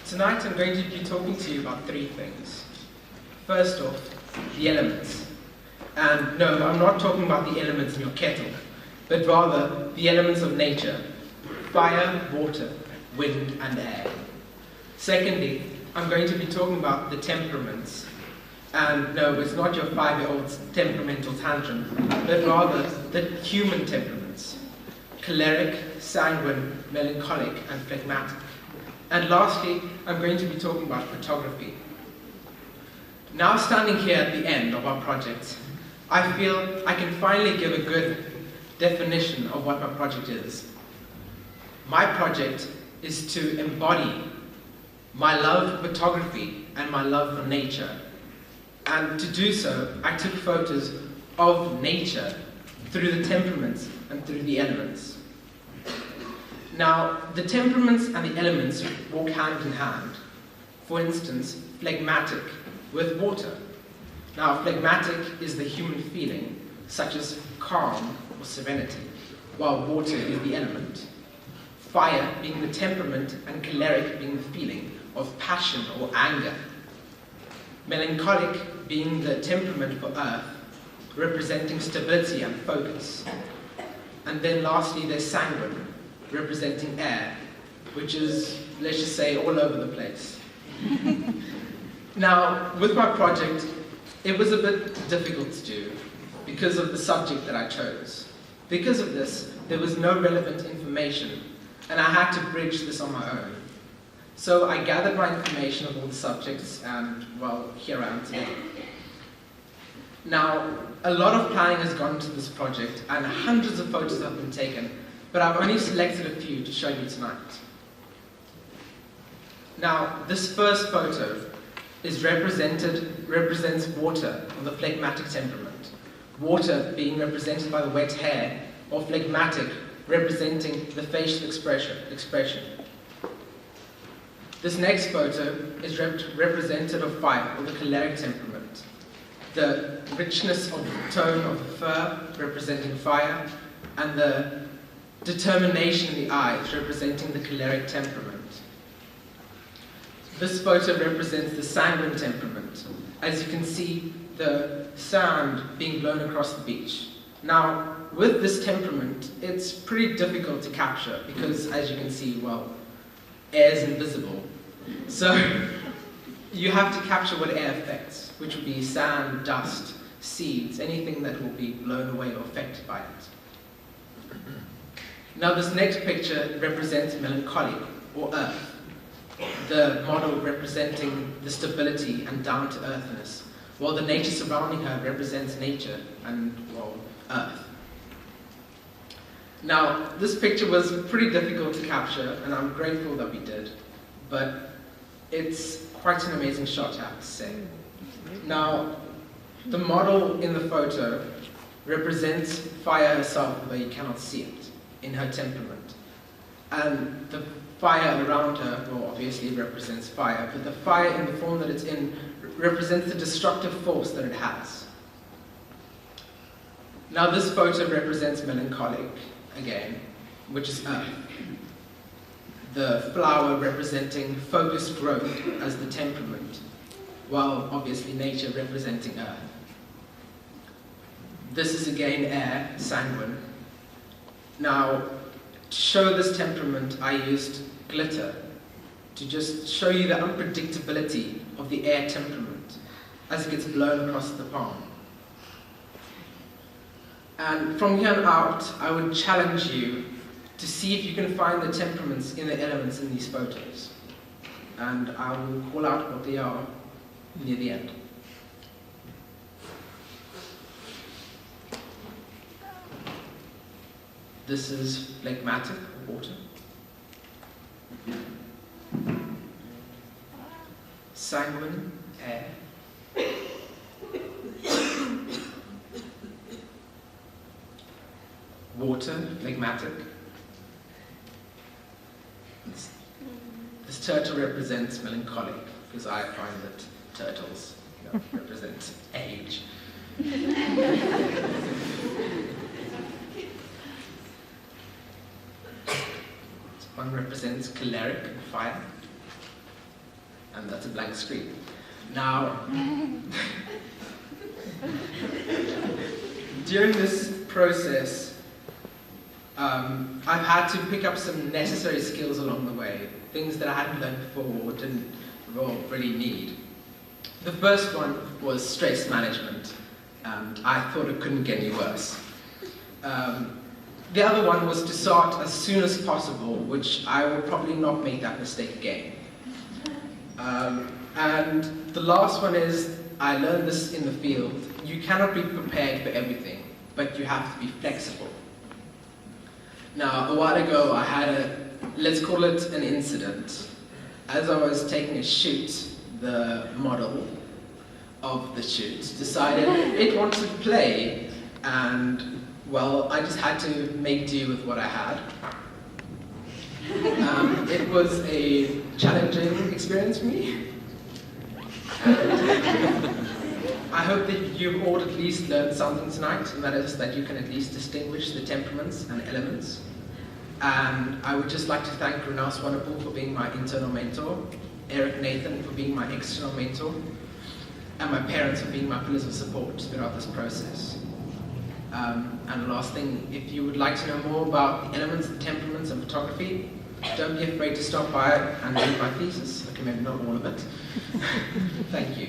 Tonight I'm going to be talking to you about three things. First off, the elements. And no, I'm not talking about the elements in your kettle, but rather the elements of nature: fire, water, wind, and air. Secondly, I'm going to be talking about the temperaments. And no, it's not your 5-year-old's temperamental tantrum, but rather the human temperaments: choleric, sanguine, melancholic, and phlegmatic. And lastly, I'm going to be talking about photography. Now, standing here at the end of our project, I feel I can finally give a good definition of what my project is. My project is to embody my love for photography and my love for nature. And to do so, I took photos of nature through the temperaments and through the elements. Now, the temperaments and the elements walk hand in hand. For instance, phlegmatic with water. Now, phlegmatic is the human feeling, such as calm or serenity, while water is the element. Fire being the temperament and choleric being the feeling of passion or anger. Melancholic being the temperament for earth, representing stability and focus. And then lastly, there's sanguine, representing air, which is, let's just say, all over the place. Now, with my project, it was a bit difficult to do because of the subject that I chose. Because of this, there was no relevant information, and I had to bridge this on my own. So I gathered my information of all the subjects, and, well, here I am today. Now, a lot of planning has gone into this project, and hundreds of photos have been taken, but I've only selected a few to show you tonight. Now, this first photo represents water of the phlegmatic temperament. Water being represented by the wet hair, or phlegmatic representing the facial expression. This next photo is representative of fire, or the choleric temperament. The richness of the tone of the fur, representing fire, and the determination in the eyes, representing the choleric temperament. This photo represents the sanguine temperament. As you can see, the sand being blown across the beach. Now, with this temperament, it's pretty difficult to capture because, as you can see, well, air is invisible. So, you have to capture what air affects, which would be sand, dust, seeds, anything that will be blown away or affected by it. Now, this next picture represents melancholic, or earth, the model representing the stability and down-to-earthness, while the nature surrounding her represents nature and, well, earth. Now, this picture was pretty difficult to capture, and I'm grateful that we did, but it's quite an amazing shot, I have to say. Now, the model in the photo represents fire herself, although you cannot see it, in her temperament. And the fire around her, well, obviously represents fire, but the fire in the form that it's in represents the destructive force that it has. Now, this photo represents melancholic, again, which is earth. The flower representing focused growth as the temperament, while obviously nature representing earth. This is again air, sanguine. Now, to show this temperament, I used glitter to just show you the unpredictability of the air temperament as it gets blown across the palm. And from here on out, I would challenge you to see if you can find the temperaments in the elements in these photos. And I will call out what they are near the end. This is phlegmatic, water. Sanguine, air. Water, phlegmatic. This turtle represents melancholic, because I find that turtles represent age. One represents choleric and fire. and that's a blank screen. Now, during this process, I've had to pick up some necessary skills along the way, things that I hadn't learned before or didn't really need. The first one was stress management, and I thought it couldn't get any worse. The other one was to start as soon as possible, which I will probably not make that mistake again. And the last one is, I learned this in the field, you cannot be prepared for everything, but you have to be flexible. Now, a while ago I had let's call it an incident. As I was taking a shoot, the model of the shoot decided it wanted to play, and well, I just had to make do with what I had. It was a challenging experience for me. I hope that you've all at least learned something tonight, and that is that you can at least distinguish the temperaments and elements. And I would just like to thank Renal Swanepoel for being my internal mentor, Eric Nathan for being my external mentor, and my parents for being my pillars of support throughout this process. And the last thing, if you would like to know more about the elements, the temperaments, and photography, don't be afraid to stop by and read my thesis. Okay, maybe not all of it. Thank you.